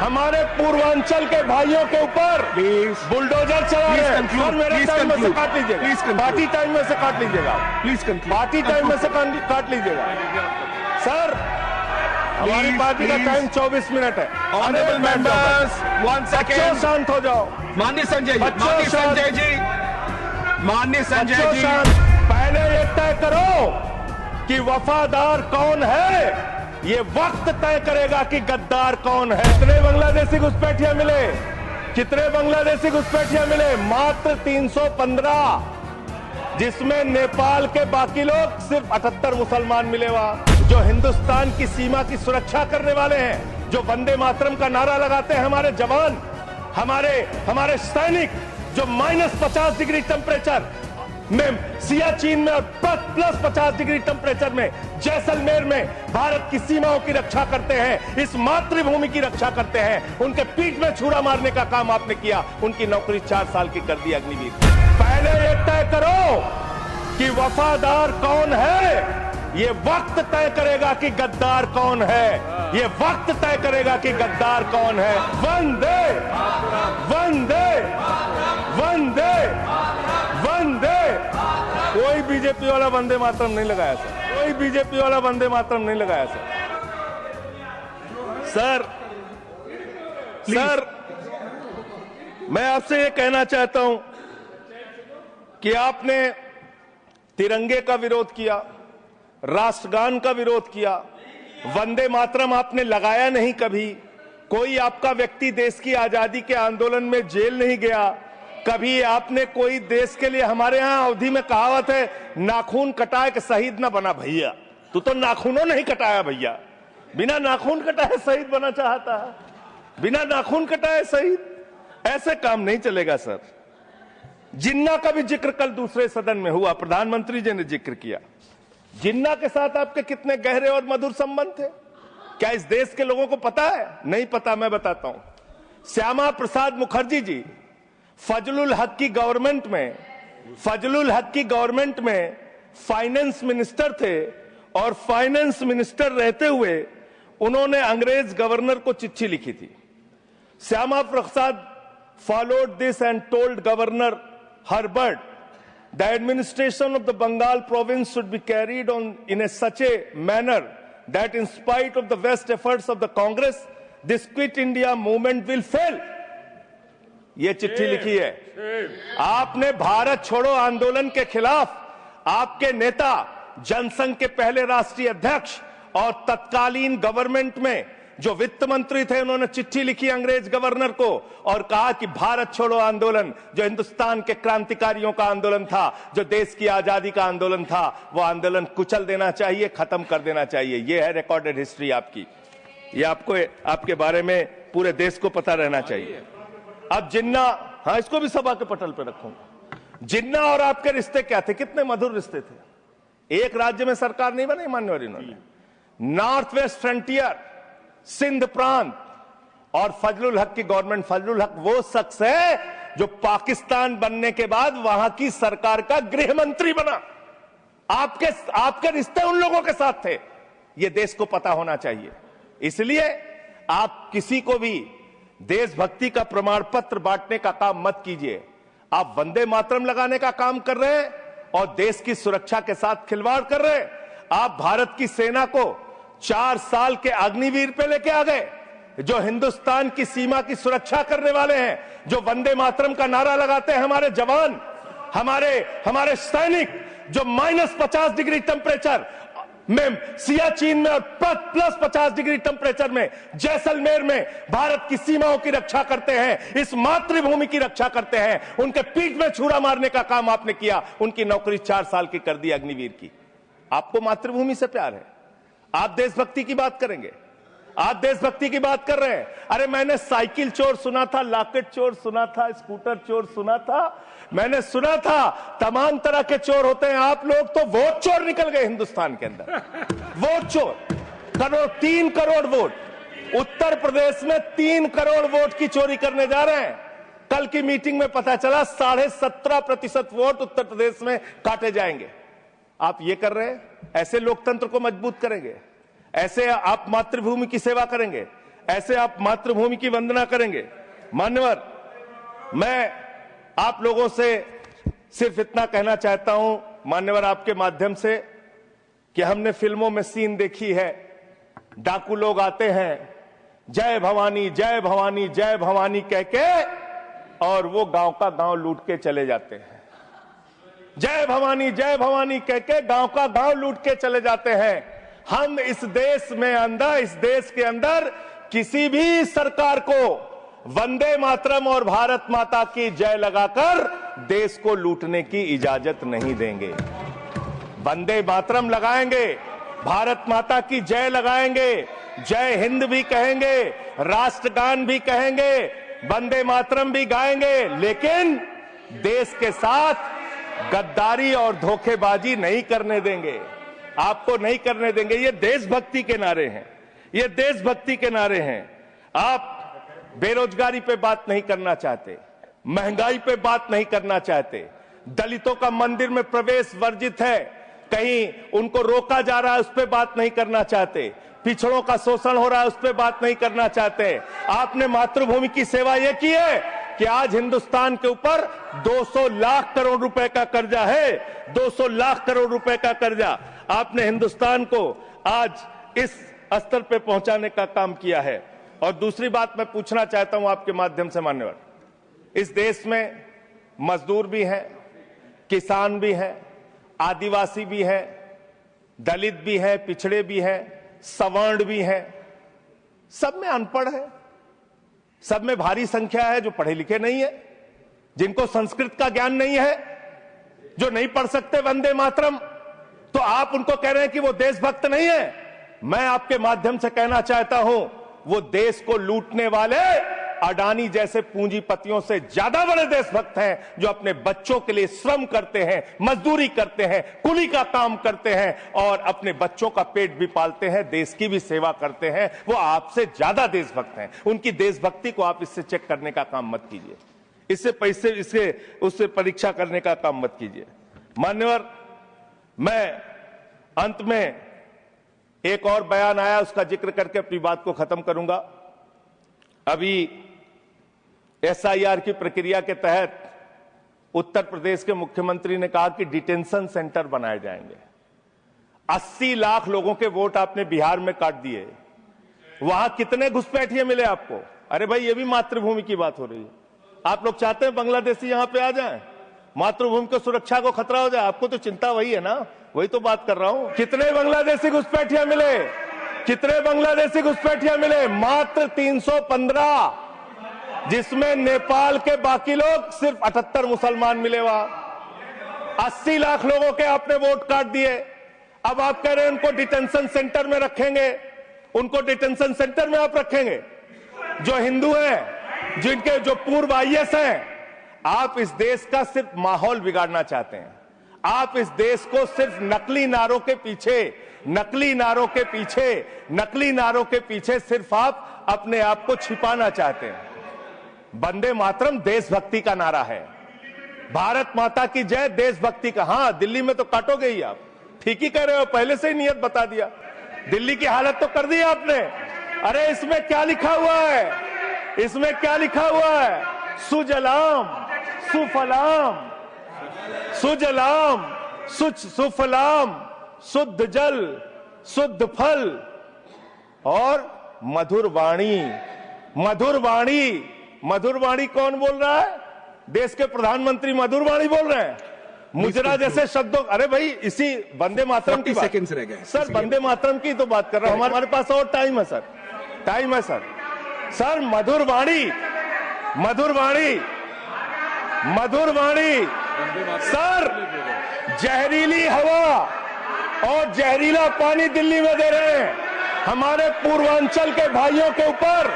हमारे पूर्वांचल के भाइयों के ऊपर बुलडोजर चला रहे हैं। सर मेरे टाइम में से काट लीजिएगा, पार्टी टाइम में से काट लीजिएगा, पार्टी टाइम में से काट लीजिएगा। सर हमारी पार्टी का टाइम 24 मिनट है। ऑनरेबल मेंबर्स, वन सेकेंड, शांत हो जाओ। माननीय संजय जी, माननीय संजय जी, माननीय संजय जी, पहले ये तय करो कि वफादार कौन है। ये वक्त तय करेगा कि गद्दार कौन है। कितने बांग्लादेशी घुसपैठिया मिले, कितने बांग्लादेशी घुसपैठिया मिले? मात्र 315, जिसमें नेपाल के बाकी लोग सिर्फ 78 मुसलमान मिले। वहां जो हिंदुस्तान की सीमा की सुरक्षा करने वाले हैं, जो वंदे मातरम का नारा लगाते हैं हमारे जवान, हमारे सैनिक, जो -50 डिग्री टेम्परेचर में सियाचिन में और +50 डिग्री टेम्परेचर में जैसलमेर में भारत की सीमाओं की रक्षा करते हैं, इस मातृभूमि की रक्षा करते हैं, उनके पीठ में छुरा मारने का काम आपने किया। उनकी नौकरी 4 साल की कर दी अग्निवीर। पहले ये तय करो कि वफादार कौन है। ये वक्त तय करेगा कि गद्दार कौन है। ये वक्त तय करेगा कि गद्दार कौन है। वंदे वंदे वंदे वंदे। कोई बीजेपी वाला वंदे मातरम नहीं लगाया सर, कोई बीजेपी वाला वंदे मातरम नहीं लगाया सर। सर मैं आपसे ये कहना चाहता हूं कि आपने तिरंगे का विरोध किया, राष्ट्रगान का विरोध किया, वंदे मातरम आपने लगाया नहीं कभी। कोई आपका व्यक्ति देश की आजादी के आंदोलन में जेल नहीं गया कभी। आपने कोई देश के लिए, हमारे यहां अवधि में कहावत है, नाखून कटाए कि शहीद ना बना भैया। तू तो नाखूनों नहीं कटाया भैया, बिना नाखून कटाए शहीद बना चाहता है, बिना नाखून कटाए शहीद। ऐसे काम नहीं चलेगा सर। जिन्ना का भी जिक्र कल दूसरे सदन में हुआ, प्रधानमंत्री जी ने जिक्र किया। जिन्ना के साथ आपके कितने गहरे और मधुर संबंध थे, क्या इस देश के लोगों को पता है? नहीं पता, मैं बताता हूं। श्यामा प्रसाद मुखर्जी जी फजलुल हक की गवर्नमेंट में फाइनेंस मिनिस्टर थे, और फाइनेंस मिनिस्टर रहते हुए उन्होंने अंग्रेज गवर्नर को चिट्ठी लिखी थी। Shyama Prasad followed this and told Governor Herbert the administration of the Bengal province should be carried on in such a manner that in spite of the best efforts of the Congress, this Quit India movement will fail. ये चिट्ठी लिखी है। आपने भारत छोड़ो आंदोलन के खिलाफ आपके नेता, जनसंघ के पहले राष्ट्रीय अध्यक्ष और तत्कालीन गवर्नमेंट में जो वित्त मंत्री थे, उन्होंने चिट्ठी लिखी अंग्रेज गवर्नर को और कहा कि भारत छोड़ो आंदोलन, जो हिंदुस्तान के क्रांतिकारियों का आंदोलन था, जो देश की आजादी का आंदोलन था, वो आंदोलन कुचल देना चाहिए, खत्म कर देना चाहिए। ये है रिकॉर्डेड हिस्ट्री आपकी। ये आपको, आपके बारे में पूरे देश को पता रहना चाहिए। अब जिन्ना, हाँ इसको भी सभा के पटल पर रखूंगा। जिन्ना और आपके रिश्ते क्या थे? कितने मधुर रिश्ते थे। एक राज्य में सरकार नहीं बनाई मान्यवर इन्होंने। नॉर्थ वेस्ट फ्रंटियर, सिंध प्रांत और फजलुल हक की गवर्नमेंट। फजलुल हक वो शख्स है जो पाकिस्तान बनने के बाद वहां की सरकार का गृह मंत्री बना। आपके रिश्ते उन लोगों के साथ थे, ये देश को पता होना चाहिए। इसलिए आप किसी को भी देशभक्ति का प्रमाण पत्र बांटने का काम मत कीजिए। आप वंदे मातरम लगाने का काम कर रहे हैं और देश की सुरक्षा के साथ खिलवाड़ कर रहे हैं। आप भारत की सेना को 4 साल के अग्निवीर पे लेके आ गए, जो हिंदुस्तान की सीमा की सुरक्षा करने वाले हैं, जो वंदे मातरम का नारा लगाते हैं हमारे जवान, हमारे सैनिक, जो -50 डिग्री टेम्परेचर में सियाचिन में और +50 डिग्री टेम्परेचर में जैसलमेर में भारत की सीमाओं की रक्षा करते हैं, इस मातृभूमि की रक्षा करते हैं, उनके पीठ में छुरा मारने का काम आपने किया। उनकी नौकरी 4 साल की कर दी अग्निवीर की। आपको मातृभूमि से प्यार है, आप देशभक्ति की बात करेंगे, आप देशभक्ति की बात कर रहे हैं। अरे मैंने साइकिल चोर सुना था, लॉकेट चोर सुना था, स्कूटर चोर सुना था, मैंने सुना था तमाम तरह के चोर होते हैं। आप लोग तो वोट चोर निकल गए हिंदुस्तान के अंदर। वोट चोर, 3 करोड़ वोट उत्तर प्रदेश में 3 करोड़ वोट की चोरी करने जा रहे हैं। कल की मीटिंग में पता चला 17.5% वोट उत्तर प्रदेश में काटे जाएंगे। आप ये कर रहे हैं, ऐसे लोकतंत्र को मजबूत करेंगे? ऐसे आप मातृभूमि की सेवा करेंगे? ऐसे आप मातृभूमि की वंदना करेंगे? मान्यवर, मैं आप लोगों से सिर्फ इतना कहना चाहता हूं मान्यवर आपके माध्यम से कि हमने फिल्मों में सीन देखी है, डाकू लोग आते हैं जय भवानी जय भवानी जय भवानी कह के और वो गांव का गांव लूट के चले जाते हैं। जय भवानी कह के गांव का गांव लूट के चले जाते हैं। हम इस देश के अंदर किसी भी सरकार को वंदे मातरम और भारत माता की जय लगाकर देश को लूटने की इजाजत नहीं देंगे। वंदे मातरम लगाएंगे, भारत माता की जय लगाएंगे, जय हिंद भी कहेंगे, राष्ट्रगान भी कहेंगे, वंदे मातरम भी गाएंगे, लेकिन देश के साथ गद्दारी और धोखेबाजी नहीं करने देंगे। आपको नहीं करने देंगे। ये देशभक्ति के नारे हैं, ये देशभक्ति के नारे हैं। आप बेरोजगारी पे बात नहीं करना चाहते, महंगाई पे बात नहीं करना चाहते, दलितों का मंदिर में प्रवेश वर्जित है, कहीं उनको रोका जा रहा है, उस पर बात नहीं करना चाहते, पिछड़ों का शोषण हो रहा है, उस पर बात नहीं करना चाहते। आपने मातृभूमि की सेवा यह की है कि आज हिंदुस्तान के ऊपर 200 लाख करोड़ रुपए का कर्जा है, 200 लाख करोड़ रुपए का कर्जा। आपने हिंदुस्तान को आज इस स्तर पे पहुंचाने का काम किया है। और दूसरी बात मैं पूछना चाहता हूं आपके माध्यम से मान्यवर, इस देश में मजदूर भी हैं, किसान भी हैं, आदिवासी भी हैं, दलित भी हैं, पिछड़े भी हैं, सवर्ण भी हैं, सब में अनपढ़ है, सब में भारी संख्या है जो पढ़े लिखे नहीं है, जिनको संस्कृत का ज्ञान नहीं है, जो नहीं पढ़ सकते वंदे मातरम। तो आप उनको कह रहे हैं कि वो देशभक्त नहीं है। मैं आपके माध्यम से कहना चाहता हूं, वो देश को लूटने वाले अडानी जैसे पूंजीपतियों से ज्यादा बड़े देशभक्त हैं, जो अपने बच्चों के लिए श्रम करते हैं, मजदूरी करते हैं, कुली का काम करते हैं और अपने बच्चों का पेट भी पालते हैं, देश की भी सेवा करते हैं। वो आपसे ज्यादा देशभक्त हैं। उनकी देशभक्ति को आप इससे चेक करने का काम मत कीजिए, उससे परीक्षा करने का काम मत कीजिए। मान्यवर, मैं अंत में एक और बयान आया, उसका जिक्र करके अपनी बात को खत्म करूंगा। अभी एसआईआर की प्रक्रिया के तहत उत्तर प्रदेश के मुख्यमंत्री ने कहा कि डिटेंशन सेंटर बनाए जाएंगे। 80 लाख लोगों के वोट आपने बिहार में काट दिए, वहां कितने घुसपैठिए मिले आपको? अरे भाई, ये भी मातृभूमि की बात हो रही है। आप लोग चाहते हैं बांग्लादेशी यहां पे आ जाएं, मातृभूमि को सुरक्षा को खतरा हो जाए? आपको तो चिंता वही है ना, वही तो बात कर रहा हूं। कितने बांग्लादेशी घुसपैठिया मिले? कितने बांग्लादेशी घुसपैठिया मिले? मात्र 315, जिसमें नेपाल के बाकी लोग सिर्फ 78 मुसलमान मिले। वहां 80 लाख लोगों के आपने वोट काट दिए। अब आप कह रहे हैं उनको डिटेंशन सेंटर में रखेंगे, उनको डिटेंशन सेंटर में आप रखेंगे जो हिंदू हैं, जिनके जो पूर्व आईएएस हैं। आप इस देश का सिर्फ माहौल बिगाड़ना चाहते हैं। आप इस देश को सिर्फ नकली नारों के पीछे सिर्फ आप अपने आप को छिपाना चाहते हैं। वंदे मातरम देशभक्ति का नारा है, भारत माता की जय देशभक्ति का। हां, दिल्ली में तो काटोगे ही आप, ठीक ही कह रहे हो, पहले से ही नियत बता दिया। दिल्ली की हालत तो कर दी आपने। अरे इसमें क्या लिखा हुआ है? इसमें क्या लिखा हुआ है? सुजलाम सुफलाम, सुजलाम सुफलाम, शुद्ध जल शुद्ध फल और मधुर वाणी। मधुर वाणी, मधुर वाणी कौन बोल रहा है? देश के प्रधानमंत्री मधुर वाणी बोल रहे हैं। मुजरा जैसे शब्दों, अरे भाई इसी वंदे मातरम की सेकंड्स रह गए सर, वंदे मातरम की तो बात कर रहा हूं। हमारे पास और टाइम है सर, टाइम है सर। सर मधुर वाणी, मधुर वाणी, मधुर वाणी। सर जहरीली हवा और जहरीला पानी दिल्ली में दे रहे हैं। हमारे पूर्वांचल के भाइयों के ऊपर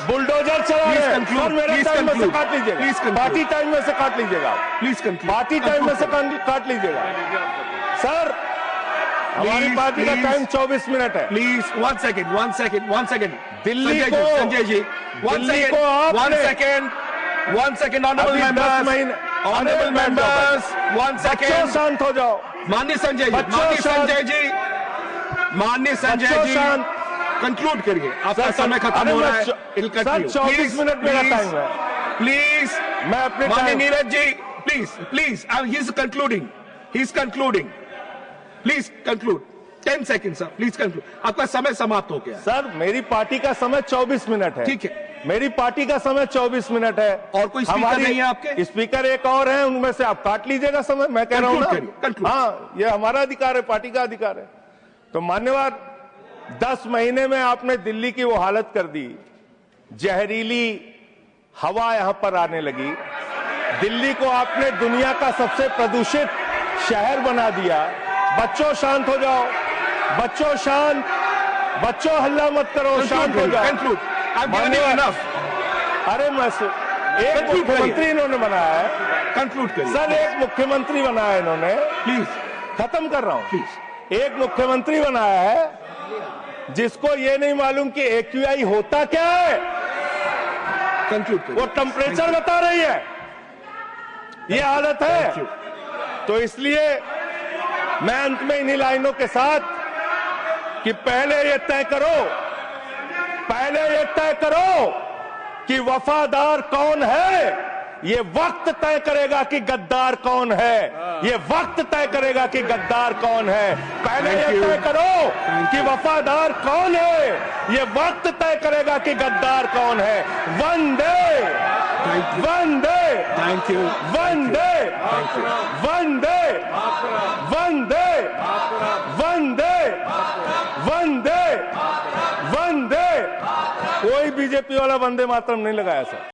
बुलडोजर चला रहे हैं। सर मेरे टाइम में से काट लीजिएगा, पार्टी टाइम में से काट लीजिएगा, प्लीज पार्टी टाइम में से काट लीजिएगा। सर हमारी पार्टी का टाइम 24 मिनट है। प्लीज वन सेकेंड दिल्ली को, संजय जी, दिल्ली को आप one second honorable members, one second, शांत हो जाओ। माननीय संजय जी, कंक्लूड करिए, आपका सर, समय खत्म अरे हो रहा मैं है। सर, 24 मिनट मेरा टाइम है। प्लीज, मैं अपने माननीय time- Neeraj ji, please, he is concluding, please conclude, 10 second sir, please conclude, आपका समय समाप्त हो गया। सर, मेरी पार्टी का समय 24 मिनट है। ठीक है, मेरी पार्टी का समय 24 मिनट है। और कोई स्पीकर नहीं है आपके? स्पीकर एक और है, उनमें से आप काट लीजिएगा समय, मैं कह रहा हूं Conclude ना। करिए, हाँ, ये हमारा अधिकार है, पार्टी का अधिकार है। तो मान्यवर, 10 महीने में आपने दिल्ली की वो हालत कर दी, जहरीली हवा यहां पर आने लगी। दिल्ली को आपने दुनिया का सबसे प्रदूषित शहर बना दिया। बच्चों शांत हो जाओ, बच्चों शांत, बच्चों हल्ला मत करो, शांत हो जाओ। अरे मैं एक मुख्यमंत्री इन्होंने बनाया है, कंक्लूड करिए सर, एक मुख्यमंत्री बनाया इन्होंने, प्लीज, खत्म कर रहा हूं। प्लीज, एक मुख्यमंत्री बनाया है जिसको ये नहीं मालूम कि AQI होता क्या है, कंक्लूड करिए। वो टेम्परेचर बता रही है। ये हालत है। Thank you. तो इसलिए मैं अंत में इन्हीं लाइनों के साथ कि पहले ये तय करो कि वफादार कौन है। ये वक्त तय करेगा कि गद्दार कौन है। ये वक्त तय करेगा कि गद्दार कौन है। पहले Thank ये you. तय करो कि वफादार कौन है। ये वक्त तय करेगा कि गद्दार कौन है। वंदे वंदे थैंक यू, वंदे वंदे वंदे वंदे वंदे वंदे। कोई बीजेपी वाला वंदे मातरम नहीं लगाया सर।